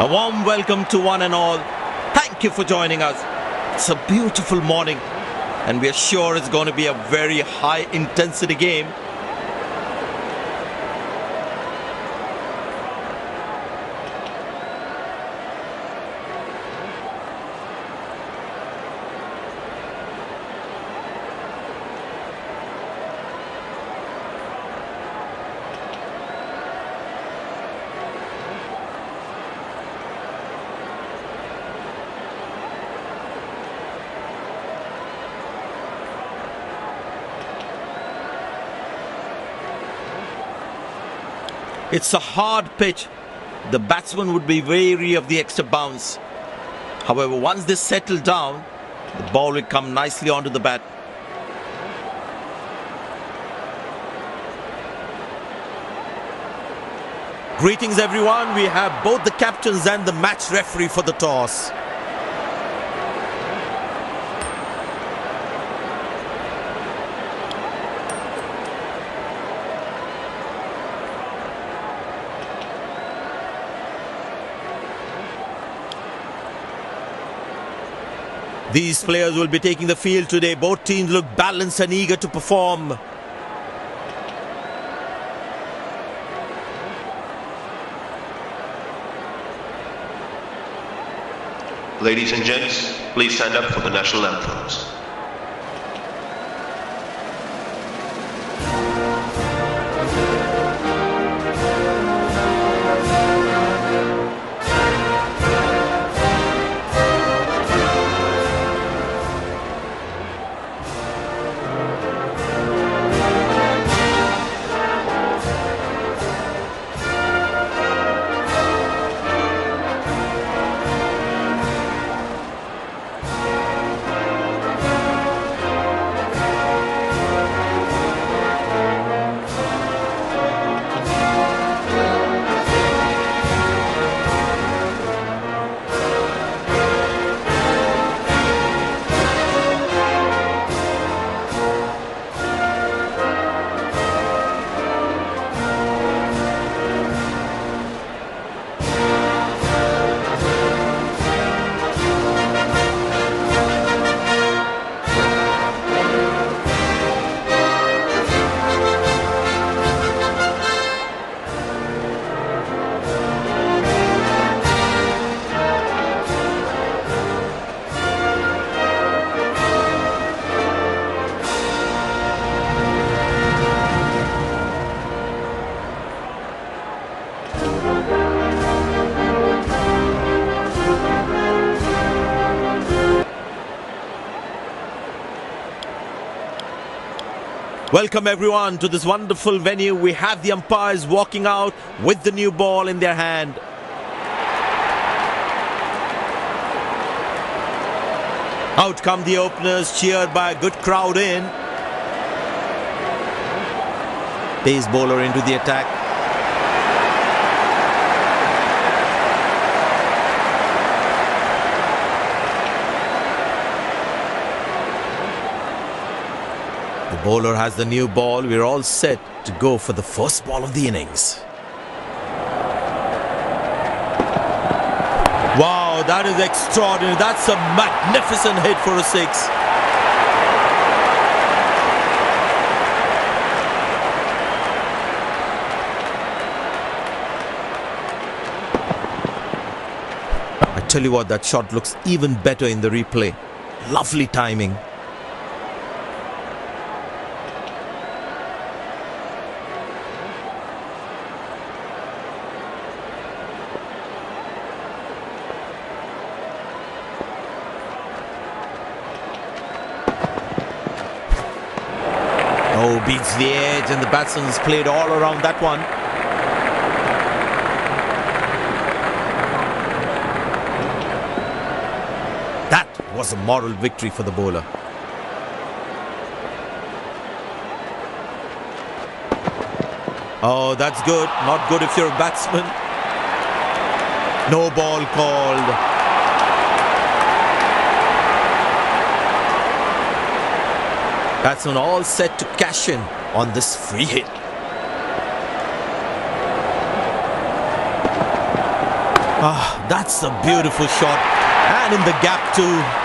A warm welcome to one and all. Thank you for joining us. It's a beautiful morning and we are sure it's going to be a very high intensity game. It's a hard pitch. The batsman would be wary of the extra bounce. However, once they settle down, the ball will come nicely onto the bat. Greetings everyone. We have both the captains and the match referee for the toss. These players will be taking the field today. Both teams look balanced and eager to perform. Ladies and gents, please stand up for the national anthems. Welcome everyone to this wonderful venue. We have the umpires walking out with the new ball in their hand. Out come the openers, cheered by a good crowd in. Pace bowler into the attack. The bowler has the new ball. We're all set to go for the first ball of the innings. Wow, that is extraordinary. That's a magnificent hit for a six. I tell you what, that shot looks even better in the replay. Lovely timing. Oh, beats the edge and the batsman's played all around that one. That was a moral victory for the bowler. Oh, that's good. Not good if you're a batsman. No ball called. Batsman all set to cash in on this free hit. Ah, that's a beautiful shot. And in the gap too.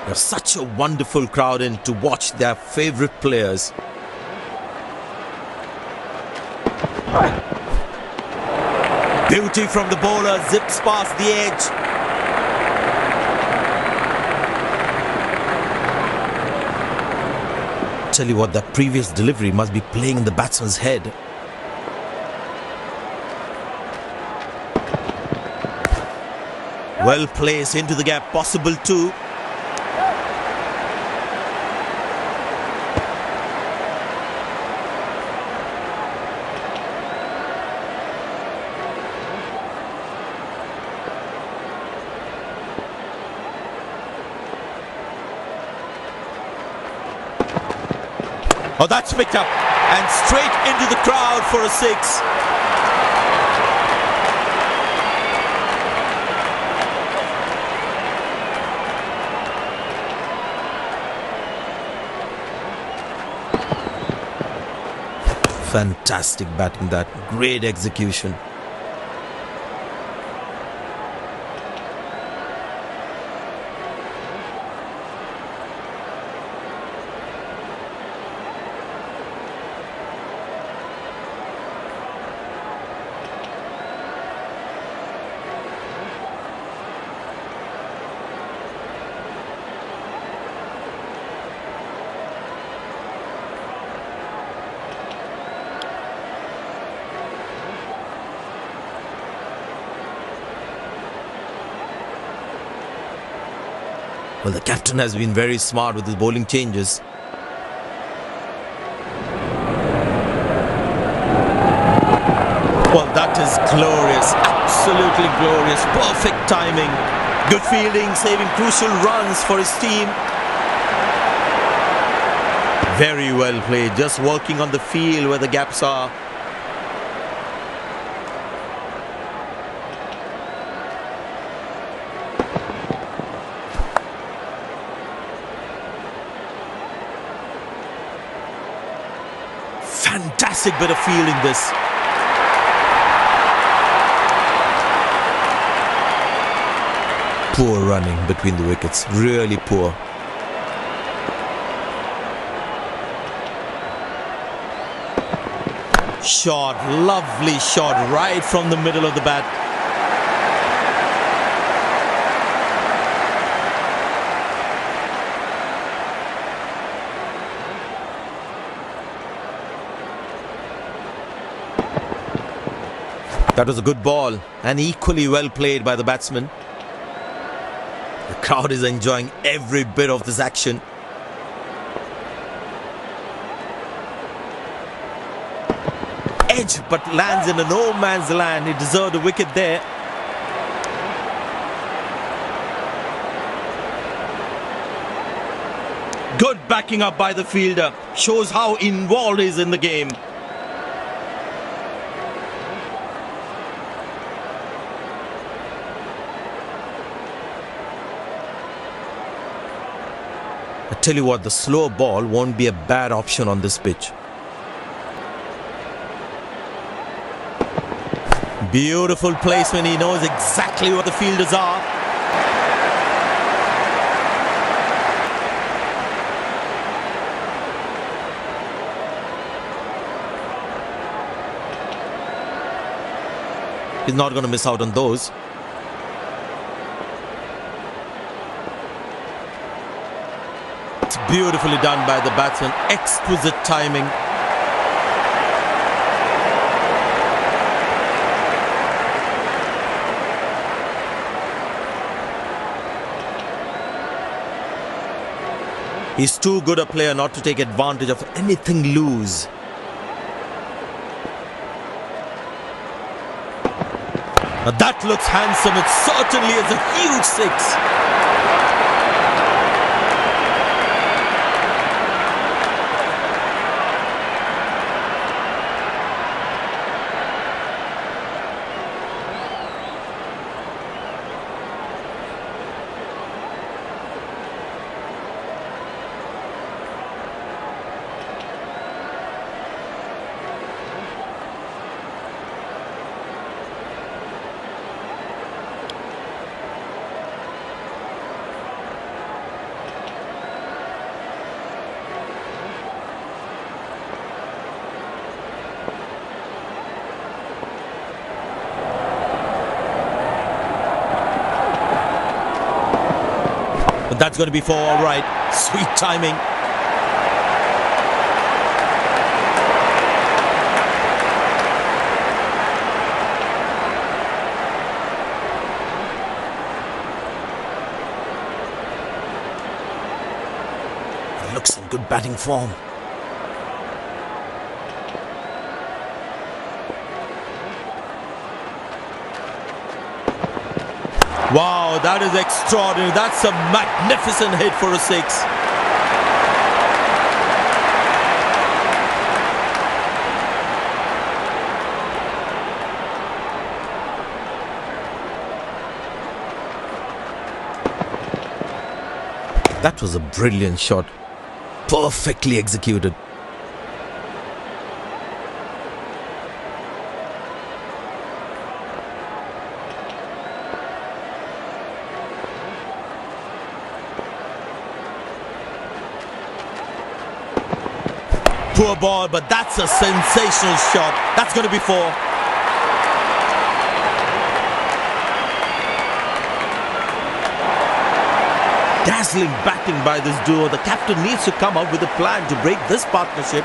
There's such a wonderful crowd in to watch their favorite players. Beauty from the bowler, zips past the edge. Tell you what, that previous delivery must be playing in the batsman's head. Well placed into the gap, possible too. Oh, that's picked up and straight into the crowd for a six. Fantastic batting, that great execution. Well, the captain has been very smart with his bowling changes. Well, that is glorious, absolutely glorious, perfect timing, good fielding, saving crucial runs for his team. Very well played, just working on the field where the gaps are. Fantastic bit of fielding this. Poor running between the wickets, really poor. Shot, lovely shot right from the middle of the bat. That was a good ball and equally well played by the batsman. The crowd is enjoying every bit of this action. Edge, but lands in a no man's land. He deserved a wicket there. Good backing up by the fielder. Shows how involved he is in the game. I tell you what, the slow ball won't be a bad option on this pitch. Beautiful placement. He knows exactly what the fielders are. He's not going to miss out on those. Beautifully done by the batsman, exquisite timing. He's too good a player not to take advantage of anything loose. Now that looks handsome. It certainly is a huge six. But that's going to be four, all right. Sweet timing. Looks in good batting form. Wow, that is extraordinary. That's a magnificent hit for a six. That was a brilliant shot. Perfectly executed. Poor ball, but that's a sensational shot. That's going to be four. Dazzling batting by this duo. The captain needs to come up with a plan to break this partnership.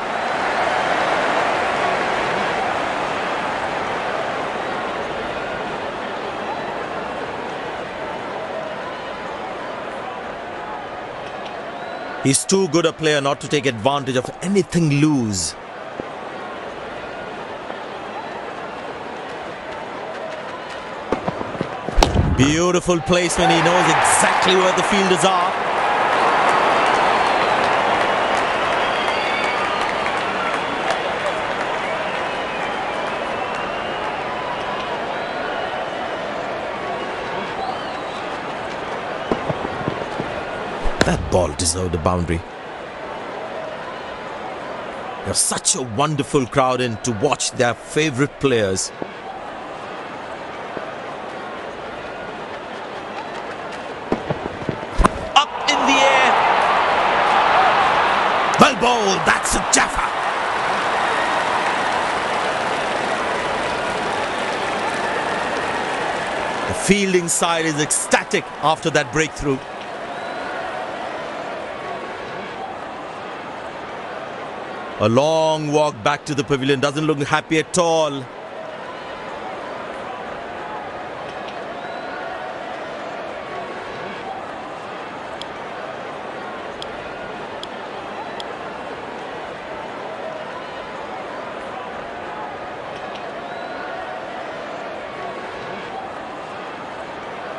He's too good a player not to take advantage of anything loose. Beautiful placement. He knows exactly where the fielders are. That ball deserved a boundary. There's such a wonderful crowd in to watch their favourite players. Well bowled, that's a jaffa. The fielding side is ecstatic after that breakthrough. A long walk back to the pavilion, doesn't look happy at all.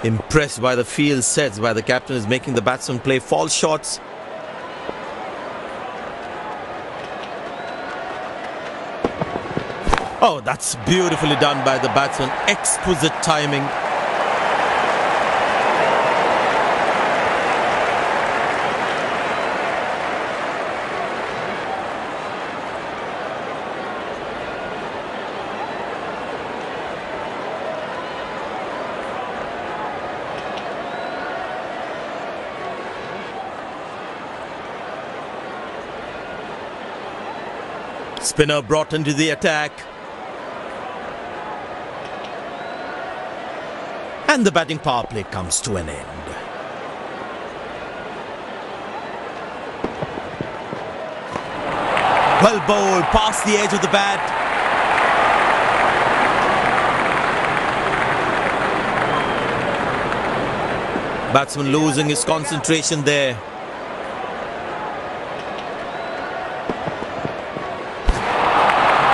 Impressed by the field sets by the captain is making the batsman play false shots. Oh, that's beautifully done by the batsman. Exquisite timing. Spinner brought into the attack. And the batting power play comes to an end. Well bowled, past the edge of the bat. Batsman losing his concentration there.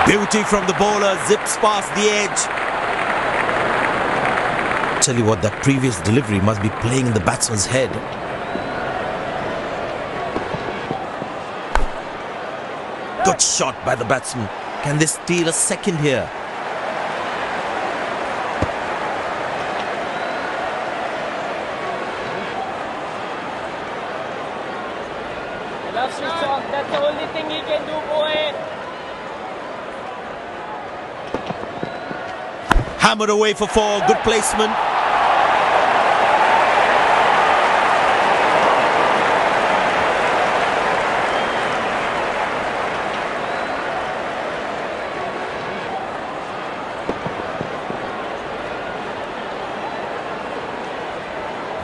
Beauty from the bowler, zips past the edge. Tell you what, that previous delivery must be playing in the batsman's head. Good shot by the batsman. Can they steal a second here? He loves his shot. That's the only thing he can do, boy. Hammered away for four. Good placement.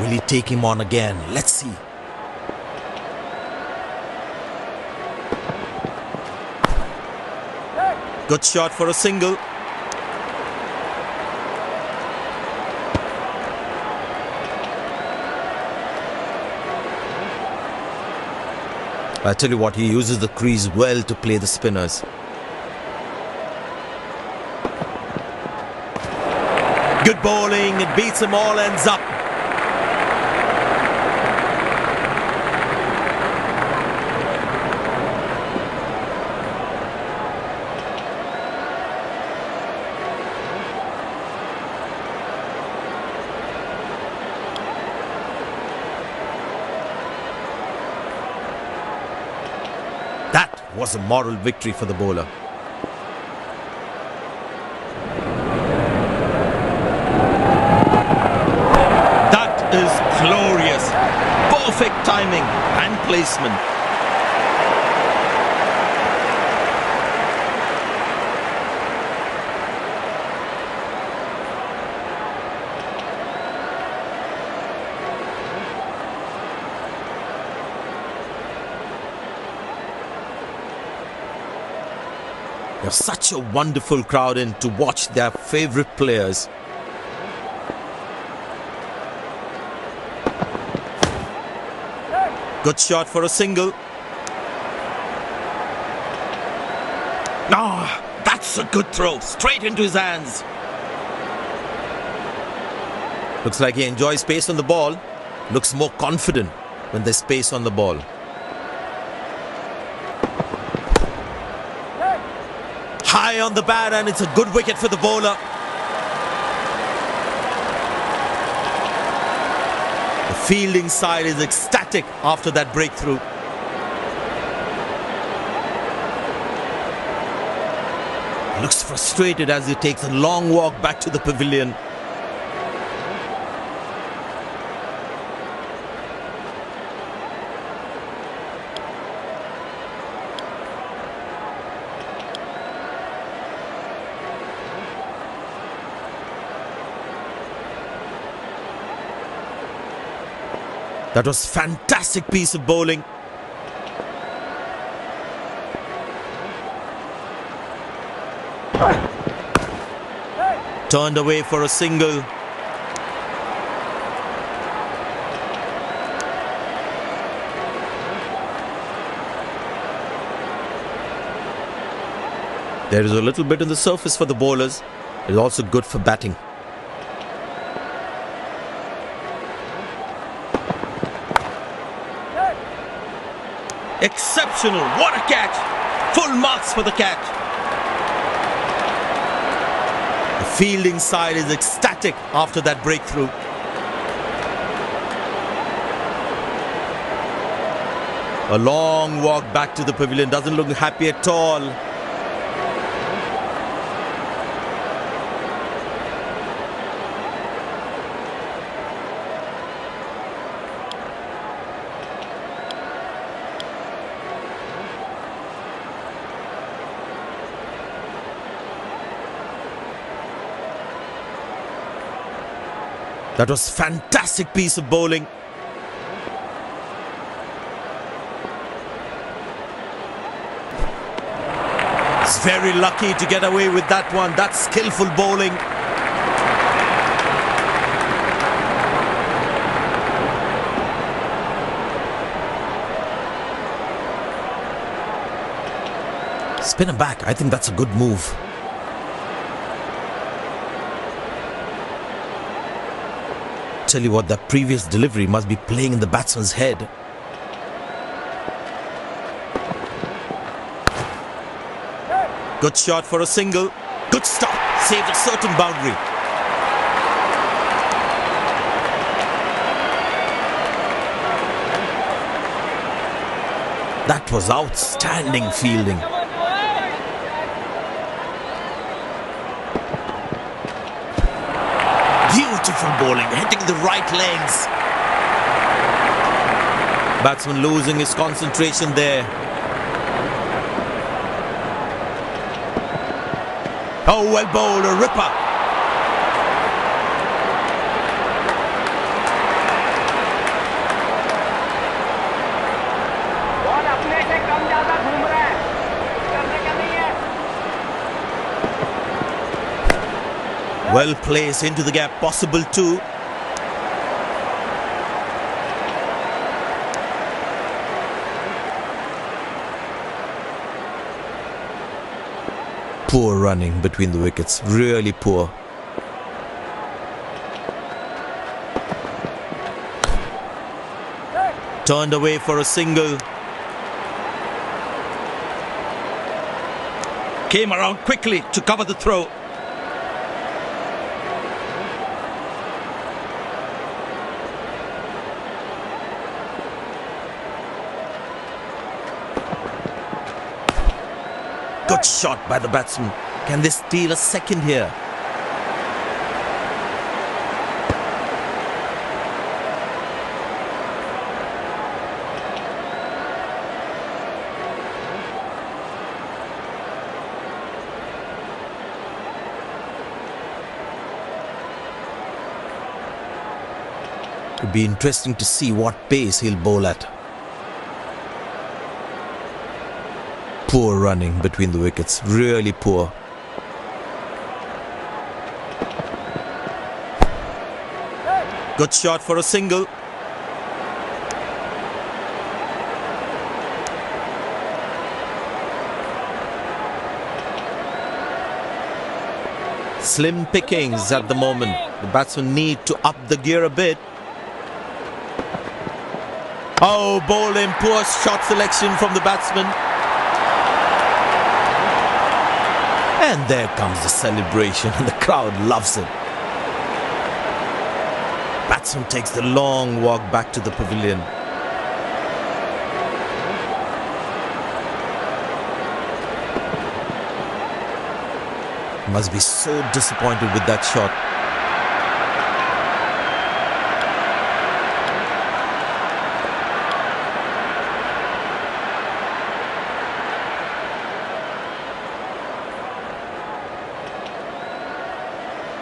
Will he take him on again? Let's see. Good shot for a single. I tell you what, he uses the crease well to play the spinners. Good bowling, it beats him all ends up. That was a moral victory for the bowler. That is glorious. Perfect timing and placement. There's such a wonderful crowd in to watch their favorite players. Good shot for a single. Ah, that's a good throw. Straight into his hands. Looks like he enjoys space on the ball. Looks more confident when there's space on the ball. High on the bat, and it's a good wicket for the bowler. The fielding side is ecstatic after that breakthrough. Looks frustrated as he takes a long walk back to the pavilion. That was fantastic piece of bowling. Turned away for a single. There is a little bit on the surface for the bowlers. It is also good for batting. Exceptional, what a catch! Full marks for the catch. The fielding side is ecstatic after that breakthrough. A long walk back to the pavilion, doesn't look happy at all. That was fantastic piece of bowling. He's very lucky to get away with that one. That's skillful bowling. Spin him back. I think that's a good move. Tell you what, that previous delivery must be playing in the batsman's head. Good shot for a single. Good stop. Saved a certain boundary. That was outstanding fielding. Beautiful bowling, hitting the right legs. Batsman losing his concentration there. Oh, well bowled, a ripper. Well placed into the gap, possible too. Poor running between the wickets, really poor. Turned away for a single. Came around quickly to cover the throw. Good shot by the batsman. Can they steal a second here? It would be interesting to see what pace he'll bowl at. Poor running between the wickets, really poor. Good shot for a single. Slim pickings at the moment. The batsmen need to up the gear a bit. Oh, bowling, poor shot selection from the batsman. And there comes the celebration and the crowd loves it. Batsman takes the long walk back to the pavilion. Must be so disappointed with that shot.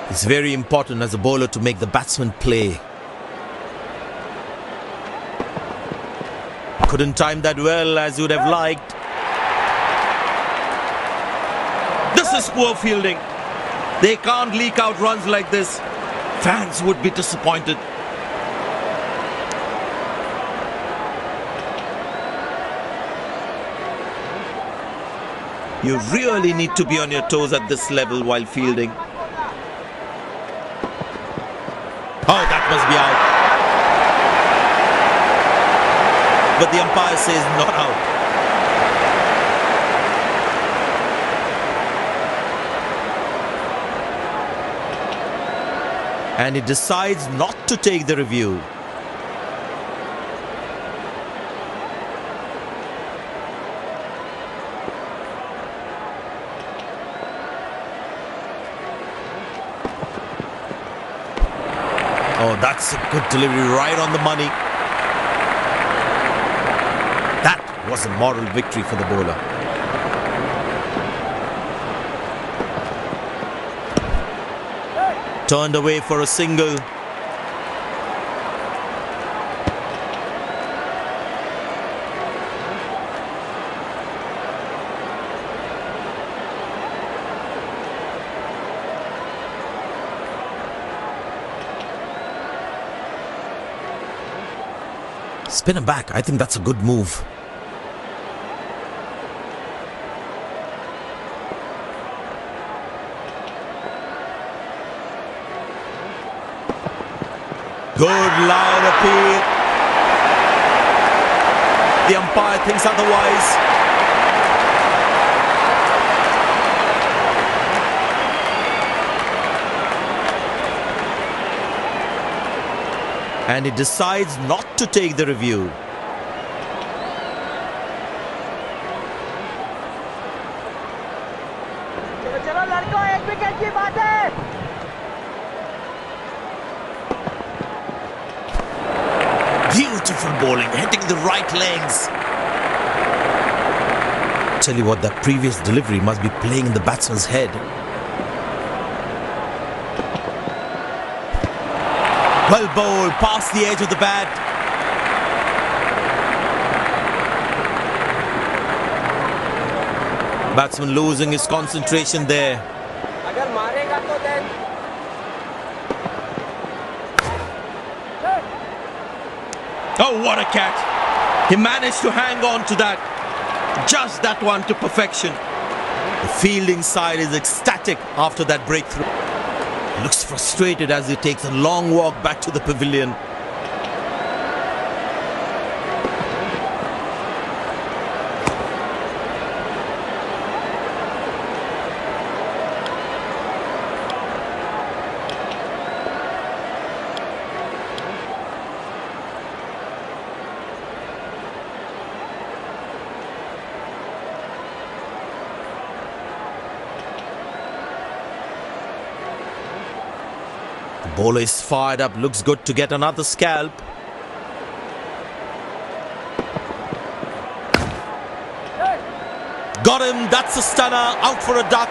It's very important as a bowler to make the batsman play. Couldn't time that well as you would have liked. This is poor fielding. They can't leak out runs like this. Fans would be disappointed. You really need to be on your toes at this level while fielding. Oh, that must be out. But the umpire says not out. And he decides not to take the review. Oh, that's a good delivery, right on the money. That was a moral victory for the bowler. Turned away for a single. Spin him back. I think that's a good move. Good loud appeal. The umpire thinks otherwise. And he decides not to take the review. Beautiful bowling, hitting the right legs. Tell you what, that previous delivery must be playing in the batsman's head. Well bowled, past the edge of the bat. Batsman losing his concentration there. Agar marega to then Oh, what a catch. He managed to hang on to that. Just that one to perfection. The fielding side is ecstatic after that breakthrough. He looks frustrated as he takes a long walk back to the pavilion. The bowler is fired up, looks good to get another scalp. Got him, that's a stunner, out for a duck.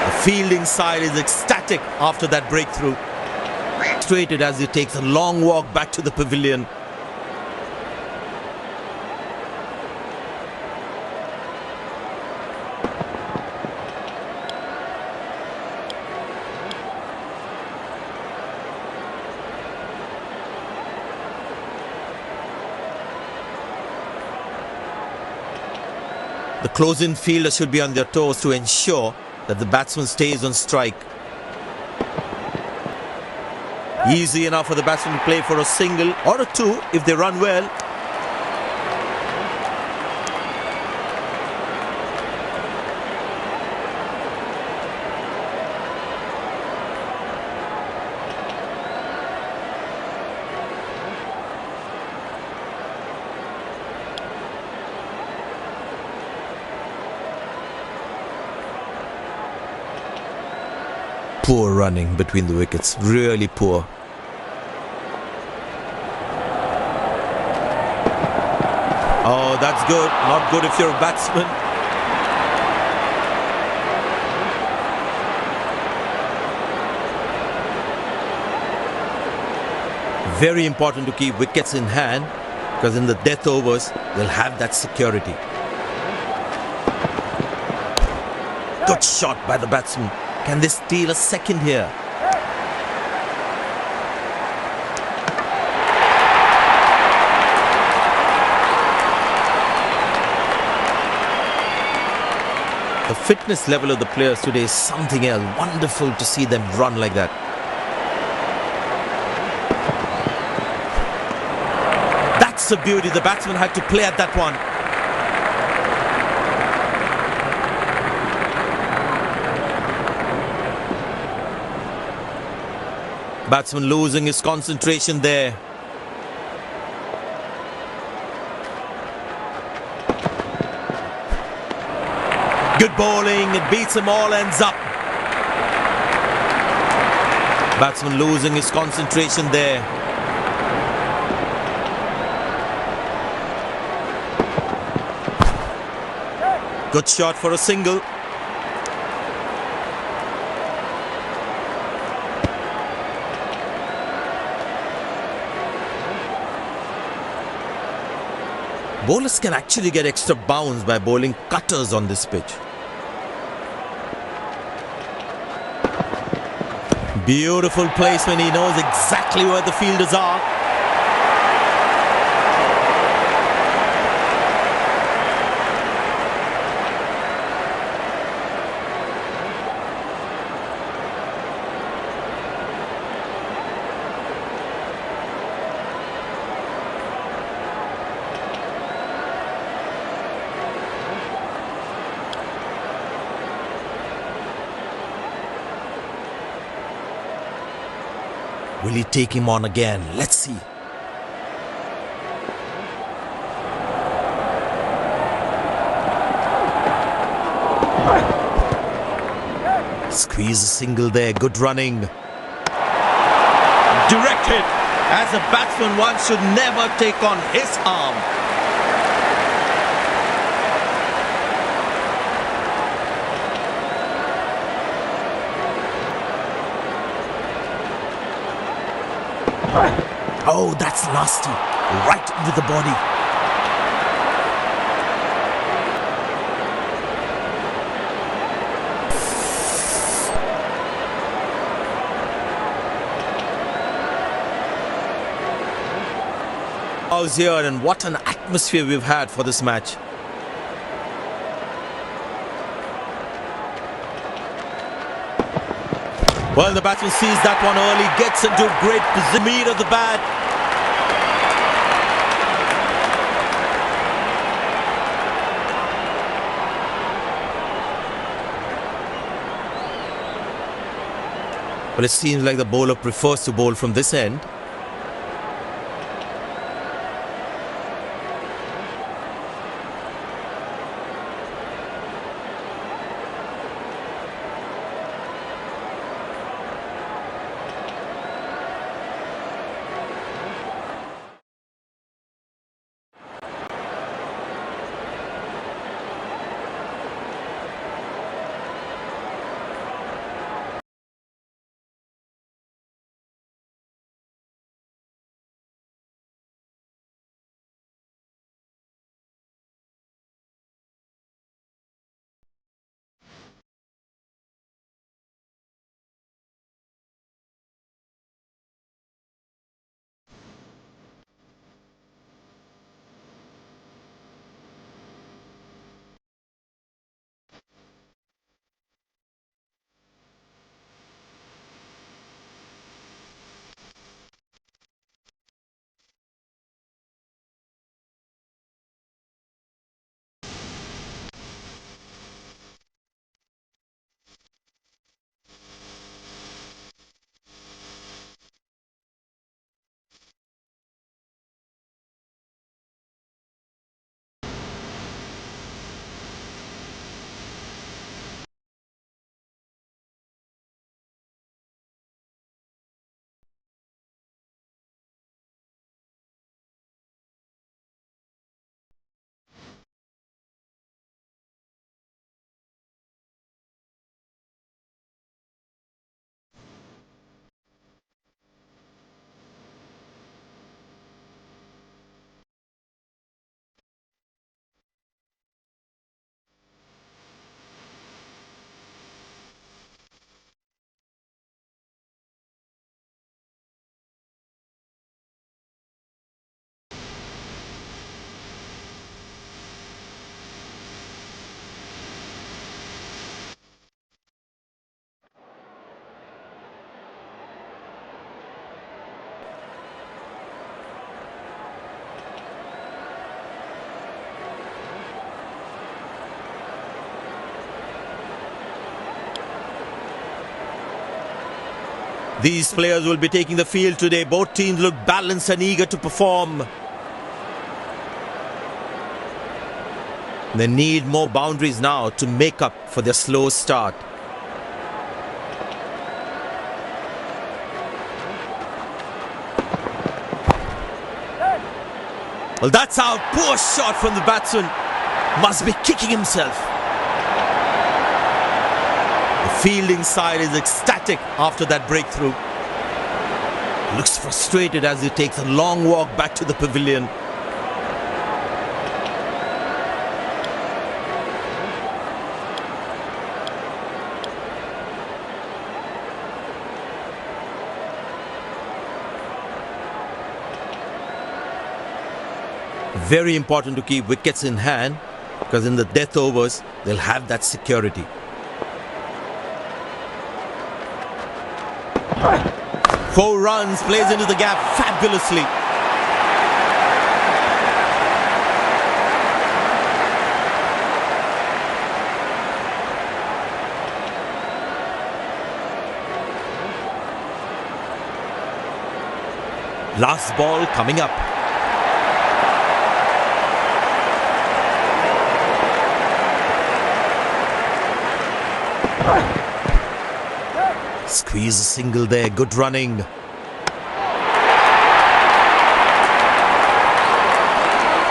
The fielding side is ecstatic after that breakthrough. Frustrated as he takes a long walk back to the pavilion. The close-in fielders should be on their toes to ensure that the batsman stays on strike. Easy enough for the batsman to play for a single or a two if they run well. Poor running between the wickets, really poor. Oh, that's good. Not good if you're a batsman. Very important to keep wickets in hand, because in the death overs, they'll have that security. Good shot by the batsman. Can they steal a second here? The fitness level of the players today is something else. Wonderful to see them run like that. That's the beauty. The batsman had to play at that one. Batsman losing his concentration there. Good bowling, it beats him all ends up. Batsman losing his concentration there. Good shot for a single. Bowlers can actually get extra bounce by bowling cutters on this pitch. Beautiful placement. He knows exactly where the fielders are. Will he take him on again? Let's see. Squeeze a single there. Good running. Directed. As a batsman, one should never take on his arm. Oh, that's nasty. Right into the body. House here, and what an atmosphere we've had for this match. Well, the batsman sees that one early, gets into great position, meat of the bat. But it seems like the bowler prefers to bowl from this end. These players will be taking the field today. Both teams look balanced and eager to perform. They need more boundaries now to make up for their slow start. Well, that's out. Poor shot from the batsman. Must be kicking himself. The fielding side is ecstatic after that breakthrough. Looks frustrated as he takes a long walk back to the pavilion. Very important to keep wickets in hand, because in the death overs they'll have that security. Four runs, plays into the gap fabulously. Last ball coming up. Squeeze a single there, good running.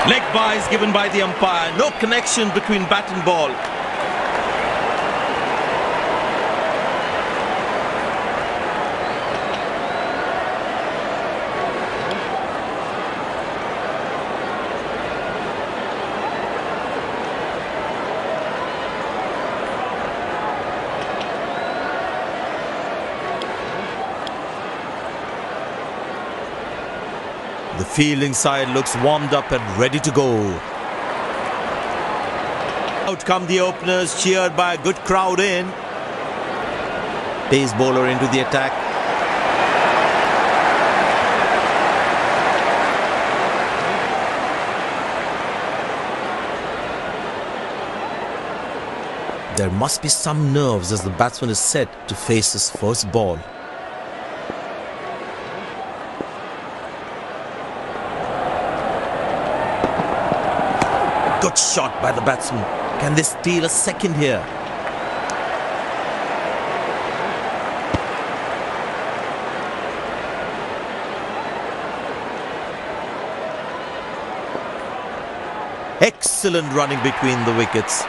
Leg byes given by the umpire, no connection between bat and ball. The fielding side looks warmed up and ready to go. Out come the openers, cheered by a good crowd in. Pace bowler into the attack. There must be some nerves as the batsman is set to face his first ball. Good shot by the batsman. Can they steal a second here? Excellent running between the wickets.